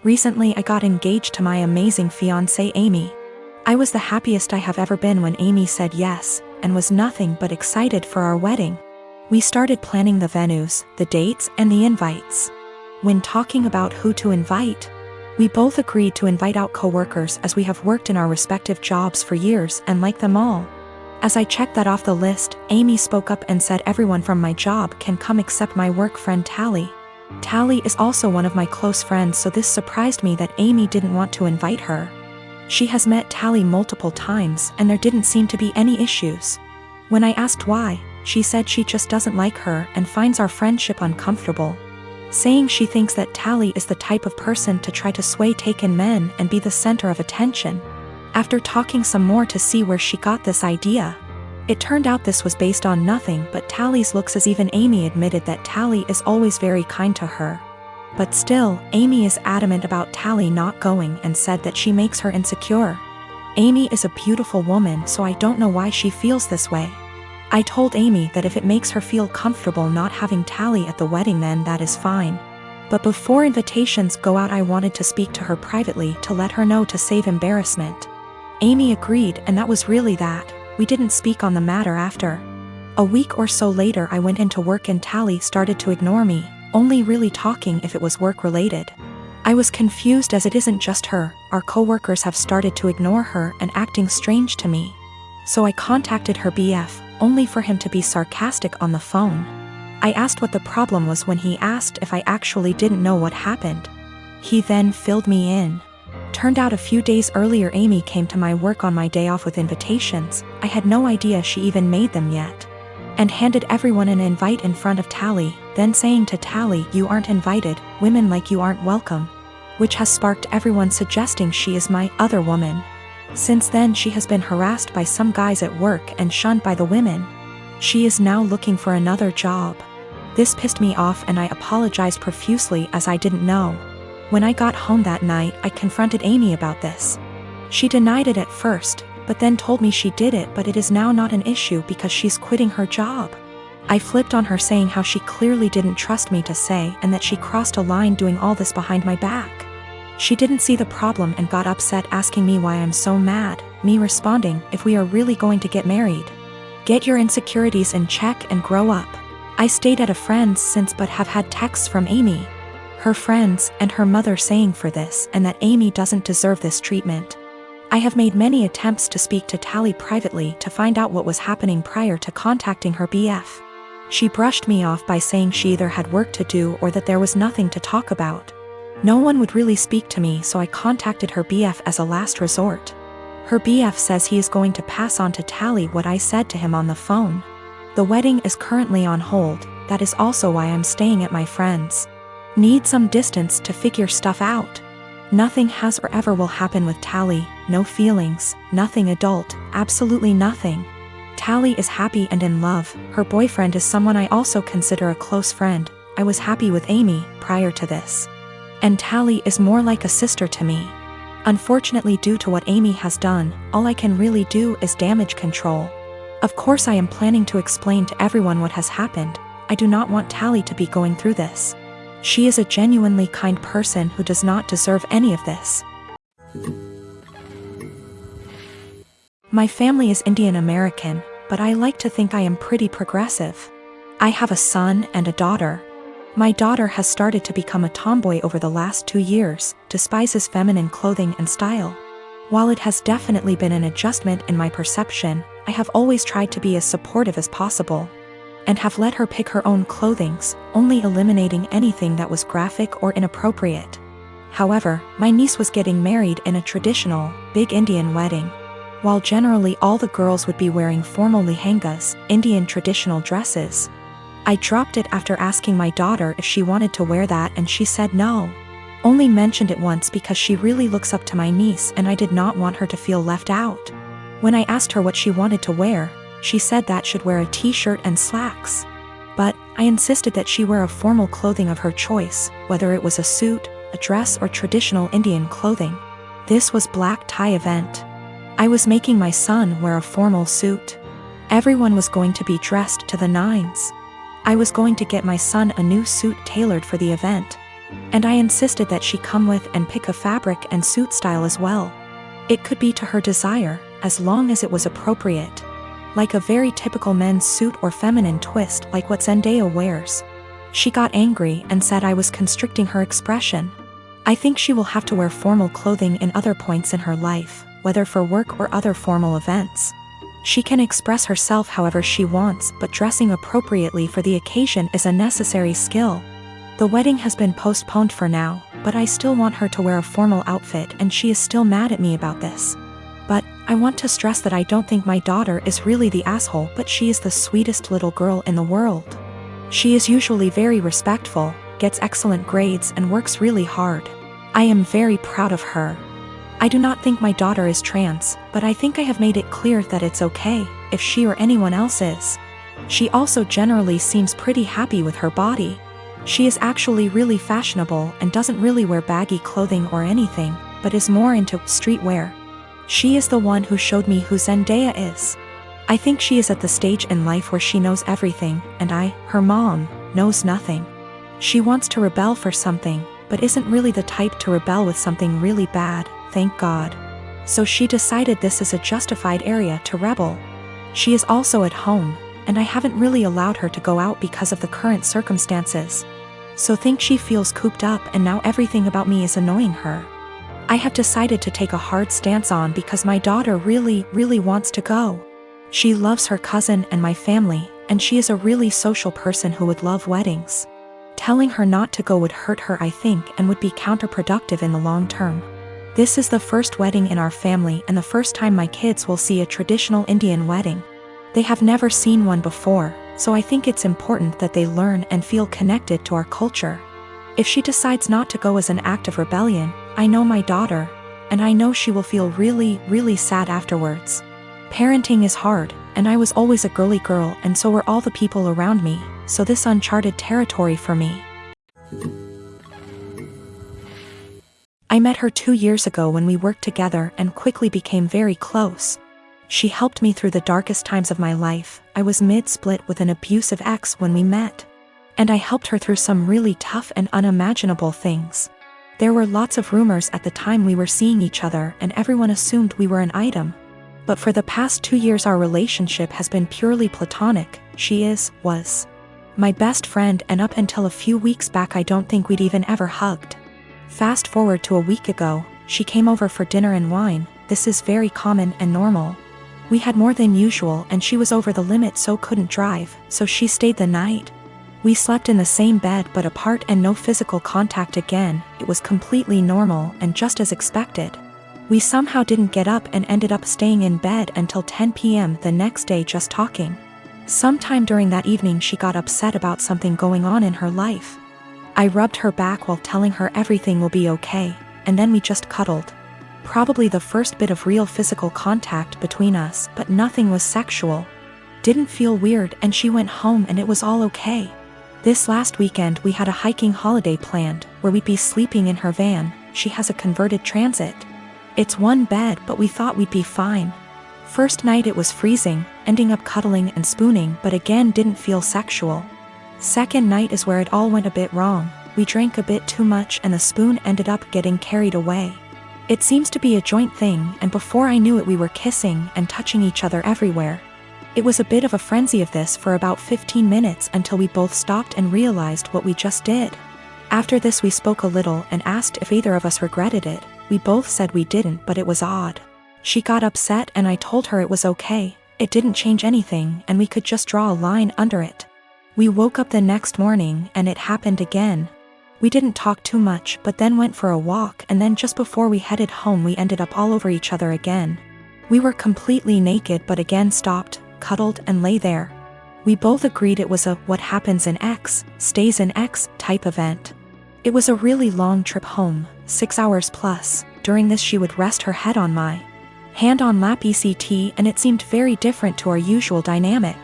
Recently I got engaged to my amazing fiancée Amy. I was the happiest I have ever been when Amy said yes, and was nothing but excited for our wedding. We started planning the venues, the dates, and the invites. When talking about who to invite, we both agreed to invite out coworkers as we have worked in our respective jobs for years and like them all. As I checked that off the list, Amy spoke up and said everyone from my job can come except my work friend Tally. Tally is also one of my close friends, so this surprised me that Amy didn't want to invite her. She has met Tally multiple times and there didn't seem to be any issues. When I asked why, she said she just doesn't like her and finds our friendship uncomfortable, saying she thinks that Tally is the type of person to try to sway taken men and be the center of attention. After talking some more to see where she got this idea, it turned out this was based on nothing but Tally's looks, as even Amy admitted that Tally is always very kind to her. But still, Amy is adamant about Tally not going and said that she makes her insecure. Amy is a beautiful woman, so I don't know why she feels this way. I told Amy that if it makes her feel comfortable not having Tally at the wedding, then that is fine. But before invitations go out, I wanted to speak to her privately to let her know to save embarrassment. Amy agreed, and that was really that. We didn't speak on the matter after. A week or so later I went into work and Tally started to ignore me, only really talking if it was work related. I was confused as it isn't just her, our coworkers have started to ignore her and acting strange to me. So I contacted her BF, only for him to be sarcastic on the phone. I asked what the problem was when he asked if I actually didn't know what happened. He then filled me in. Turned out a few days earlier Amy came to my work on my day off with invitations. I had no idea she even made them yet. And handed everyone an invite in front of Tally, then saying to Tally, "You aren't invited, women like you aren't welcome," which has sparked everyone suggesting she is my other woman. Since then she has been harassed by some guys at work and shunned by the women. She is now looking for another job. This pissed me off and I apologized profusely as I didn't know. When I got home that night, I confronted Amy about this. She denied it at first, but then told me she did it, but it is now not an issue because she's quitting her job. I flipped on her, saying how she clearly didn't trust me to say and that she crossed a line doing all this behind my back. She didn't see the problem and got upset, asking me why I'm so mad, me responding, "If we are really going to get married, get your insecurities in check and grow up." I stayed at a friend's since but have had texts from Amy, her friends, and her mother saying for this and that Amy doesn't deserve this treatment. I have made many attempts to speak to Tally privately to find out what was happening prior to contacting her BF. She brushed me off by saying she either had work to do or that there was nothing to talk about. No one would really speak to me, so I contacted her BF as a last resort. Her BF says he is going to pass on to Tally what I said to him on the phone. The wedding is currently on hold, that is also why I'm staying at my friend's. Need some distance to figure stuff out. Nothing has or ever will happen with Tally, no feelings, nothing adult, absolutely nothing. Tally is happy and in love, her boyfriend is someone I also consider a close friend. I was happy with Amy prior to this. And Tally is more like a sister to me. Unfortunately, due to what Amy has done, all I can really do is damage control. Of course I am planning to explain to everyone what has happened. I do not want Tally to be going through this. She is a genuinely kind person who does not deserve any of this. My family is Indian American, but I like to think I am pretty progressive. I have a son and a daughter. My daughter has started to become a tomboy over the last 2 years, despises feminine clothing and style. While it has definitely been an adjustment in my perception, I have always tried to be as supportive as possible, and have let her pick her own clothings, only eliminating anything that was graphic or inappropriate. However, my niece was getting married in a traditional, big Indian wedding. While generally all the girls would be wearing formal lehengas, Indian traditional dresses, I dropped it after asking my daughter if she wanted to wear that, and she said no. Only mentioned it once because she really looks up to my niece and I did not want her to feel left out. When I asked her what she wanted to wear, she said that should wear a t-shirt and slacks. But I insisted that she wear a formal clothing of her choice, whether it was a suit, a dress, or traditional Indian clothing. This was black tie event. I was making my son wear a formal suit. Everyone was going to be dressed to the nines. I was going to get my son a new suit tailored for the event. And I insisted that she come with and pick a fabric and suit style as well. It could be to her desire, as long as it was appropriate. Like a very typical men's suit or feminine twist like what Zendaya wears. She got angry and said I was constricting her expression. I think she will have to wear formal clothing in other points in her life, whether for work or other formal events. She can express herself however she wants, but dressing appropriately for the occasion is a necessary skill. The wedding has been postponed for now, but I still want her to wear a formal outfit and she is still mad at me about this. But I want to stress that I don't think my daughter is really the asshole, but she is the sweetest little girl in the world. She is usually very respectful, gets excellent grades and works really hard. I am very proud of her. I do not think my daughter is trans, but I think I have made it clear that it's okay, if she or anyone else is. She also generally seems pretty happy with her body. She is actually really fashionable and doesn't really wear baggy clothing or anything, but is more into streetwear. She is the one who showed me who Zendaya is. I think she is at the stage in life where she knows everything, and I, her mom, knows nothing. She wants to rebel for something, but isn't really the type to rebel with something really bad, thank God. So she decided this is a justified area to rebel. She is also at home, and I haven't really allowed her to go out because of the current circumstances. So think she feels cooped up and now everything about me is annoying her. I have decided to take a hard stance on because my daughter really wants to go. She loves her cousin and my family, and she is a really social person who would love weddings. Telling her not to go would hurt her, I think, and would be counterproductive in the long term. This is the first wedding in our family and the first time my kids will see a traditional Indian wedding. They have never seen one before, so I think it's important that they learn and feel connected to our culture. If she decides not to go as an act of rebellion, I know my daughter, and I know she will feel really sad afterwards. Parenting is hard, and I was always a girly girl and so were all the people around me, so this uncharted territory for me. I met her 2 years ago when we worked together and quickly became very close. She helped me through the darkest times of my life. I was mid-split with an abusive ex when we met. And I helped her through some really tough and unimaginable things. There were lots of rumors at the time we were seeing each other and everyone assumed we were an item. But for the past 2 years our relationship has been purely platonic. She was my best friend, and up until a few weeks back I don't think we'd even ever hugged. Fast forward to a week ago, she came over for dinner and wine. This is very common and normal. We had more than usual and she was over the limit so couldn't drive, so she stayed the night. We slept in the same bed but apart and no physical contact again. It was completely normal and just as expected. We somehow didn't get up and ended up staying in bed until 10 p.m. the next day just talking. Sometime during that evening she got upset about something going on in her life. I rubbed her back while telling her everything will be okay, and then we just cuddled. Probably the first bit of real physical contact between us, but nothing was sexual. Didn't feel weird and she went home and it was all okay. This last weekend we had a hiking holiday planned, where we'd be sleeping in her van. She has a converted Transit. It's one bed but we thought we'd be fine. First night it was freezing, ending up cuddling and spooning but again didn't feel sexual. Second night is where it all went a bit wrong. We drank a bit too much and the spoon ended up getting carried away. It seems to be a joint thing, and before I knew it we were kissing and touching each other everywhere. It was a bit of a frenzy of this for about 15 minutes until we both stopped and realized what we just did. After this we spoke a little and asked if either of us regretted it. We both said we didn't, but it was odd. She got upset and I told her it was okay, it didn't change anything and we could just draw a line under it. We woke up the next morning and it happened again. We didn't talk too much but then went for a walk, and then just before we headed home we ended up all over each other again. We were completely naked but again stopped, cuddled and lay there. We both agreed it was a what happens in X, stays in X type event. It was a really long trip home, 6 hours plus. During this she would rest her head on my hand on lap ECT and it seemed very different to our usual dynamic.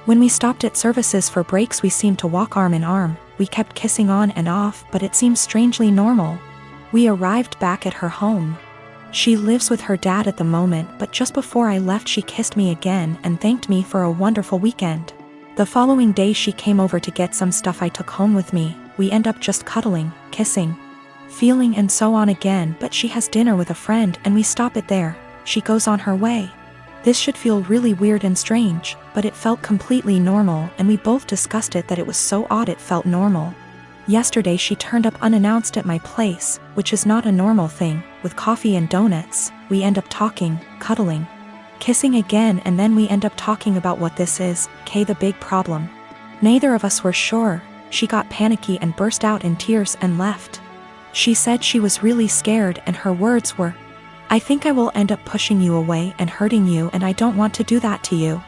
When we stopped at services for breaks we seemed to walk arm in arm. We kept kissing on and off but it seemed strangely normal. We arrived back at her home. She lives with her dad at the moment, but just before I left she kissed me again and thanked me for a wonderful weekend. The following day she came over to get some stuff I took home with me. we end up just cuddling, kissing, feeling and so on again, but she has dinner with a friend and we stop it there. She goes on her way. This should feel really weird and strange, but it felt completely normal and we both discussed it that it was so odd it felt normal. Yesterday she turned up unannounced at my place, which is not a normal thing, with coffee and donuts. We end up talking, cuddling, kissing again, and then we end up talking about what this is, the big problem. Neither of us were sure. She got panicky and burst out in tears and left. She said she was really scared and her words were, "I think I will end up pushing you away and hurting you and I don't want to do that to you."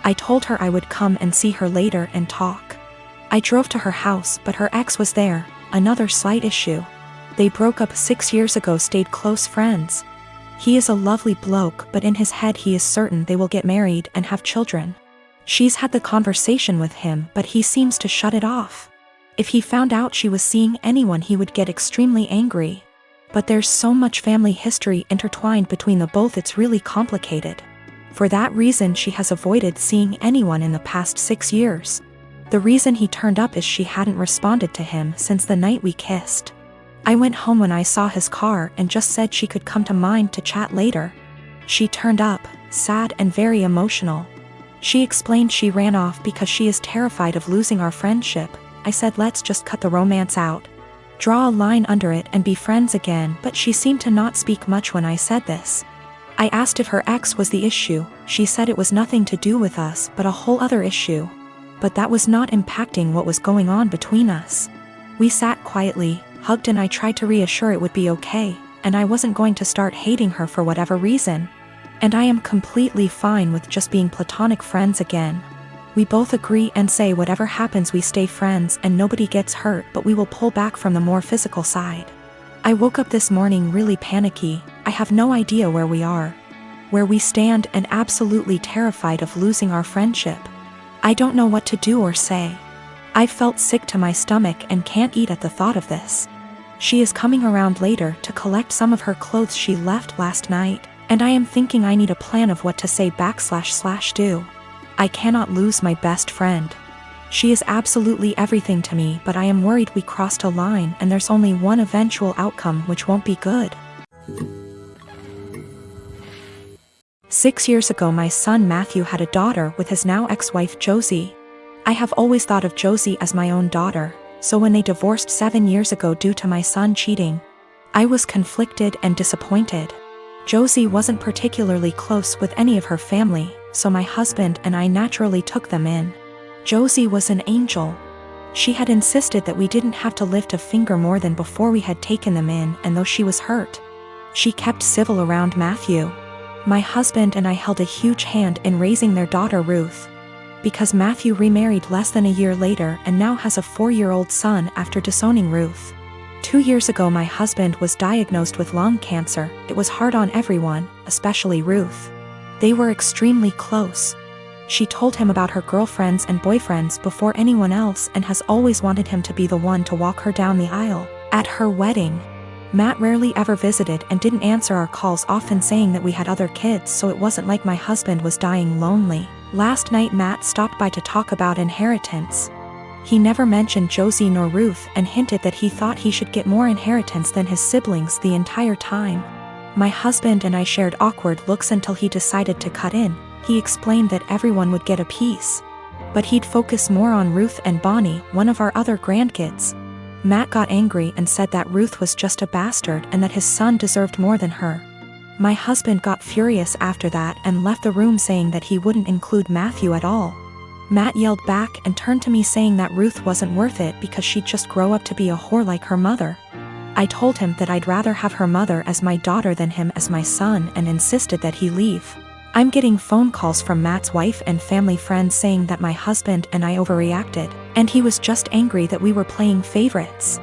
I told her I would come and see her later and talk. I drove to her house, but her ex was there, another slight issue. They broke up 6 years ago, stayed close friends. He is a lovely bloke, but in his head he is certain they will get married and have children. She's had the conversation with him, but he seems to shut it off. If he found out she was seeing anyone he would get extremely angry. But there's so much family history intertwined between the both, it's really complicated. For that reason she has avoided seeing anyone in the past 6 years. The reason he turned up is she hadn't responded to him since the night we kissed. I went home when I saw his car and just said she could come to mine to chat later. She turned up, sad and very emotional. She explained she ran off because she is terrified of losing our friendship. I said let's just cut the romance out, draw a line under it and be friends again, but she seemed to not speak much when I said this. I asked if her ex was the issue. She said it was nothing to do with us but a whole other issue. But that was not impacting what was going on between us. We sat quietly, hugged, and I tried to reassure it would be okay, and I wasn't going to start hating her for whatever reason. And I am completely fine with just being platonic friends again. We both agree and say whatever happens we stay friends and nobody gets hurt, but we will pull back from the more physical side. I woke up this morning really panicky. I have no idea where we are, where we stand, and absolutely terrified of losing our friendship. I don't know what to do or say. I felt sick to my stomach and can't eat at the thought of this. She is coming around later to collect some of her clothes she left last night, and I am thinking I need a plan of what to say / do. I cannot lose my best friend. She is absolutely everything to me, but I am worried we crossed a line and there's only one eventual outcome which won't be good. 6 years ago my son Matthew had a daughter with his now ex-wife Josie. I have always thought of Josie as my own daughter, so when they divorced 7 years ago due to my son cheating, I was conflicted and disappointed. Josie wasn't particularly close with any of her family, so my husband and I naturally took them in. Josie was an angel. She had insisted that we didn't have to lift a finger more than before we had taken them in, and though she was hurt, she kept civil around Matthew. My husband and I held a huge hand in raising their daughter Ruth, because Matthew remarried less than a year later and now has a 4-year-old son after disowning Ruth. 2 years ago my husband was diagnosed with lung cancer. It was hard on everyone, especially Ruth. They were extremely close. She told him about her girlfriends and boyfriends before anyone else and has always wanted him to be the one to walk her down the aisle at her wedding. Matt rarely ever visited and didn't answer our calls, often saying that we had other kids, so it wasn't like my husband was dying lonely. Last night Matt stopped by to talk about inheritance. He never mentioned Josie nor Ruth and hinted that he thought he should get more inheritance than his siblings the entire time. My husband and I shared awkward looks until he decided to cut in. He explained that everyone would get a piece, but he'd focus more on Ruth and Bonnie, one of our other grandkids. Matt got angry and said that Ruth was just a bastard and that his son deserved more than her. My husband got furious after that and left the room saying that he wouldn't include Matthew at all. Matt yelled back and turned to me saying that Ruth wasn't worth it because she'd just grow up to be a whore like her mother. I told him that I'd rather have her mother as my daughter than him as my son and insisted that he leave. I'm getting phone calls from Matt's wife and family friends saying that my husband and I overreacted, and he was just angry that we were playing favorites.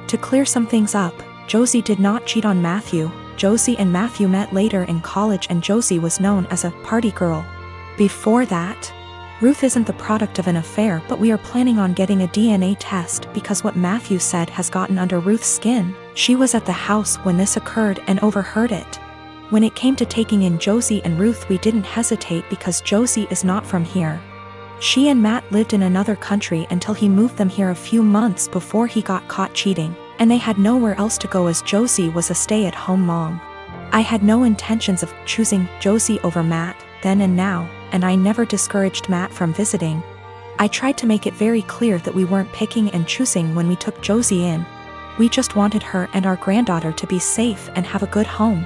To clear some things up, Josie did not cheat on Matthew. Josie and Matthew met later in college and Josie was known as a party girl. Before that, Ruth isn't the product of an affair, but we are planning on getting a DNA test because what Matthew said has gotten under Ruth's skin. She was at the house when this occurred and overheard it. When it came to taking in Josie and Ruth, we didn't hesitate because Josie is not from here. She and Matt lived in another country until he moved them here a few months before he got caught cheating, and they had nowhere else to go as Josie was a stay-at-home mom. I had no intentions of choosing Josie over Matt, then and now, and I never discouraged Matt from visiting. I tried to make it very clear that we weren't picking and choosing when we took Josie in. We just wanted her and our granddaughter to be safe and have a good home.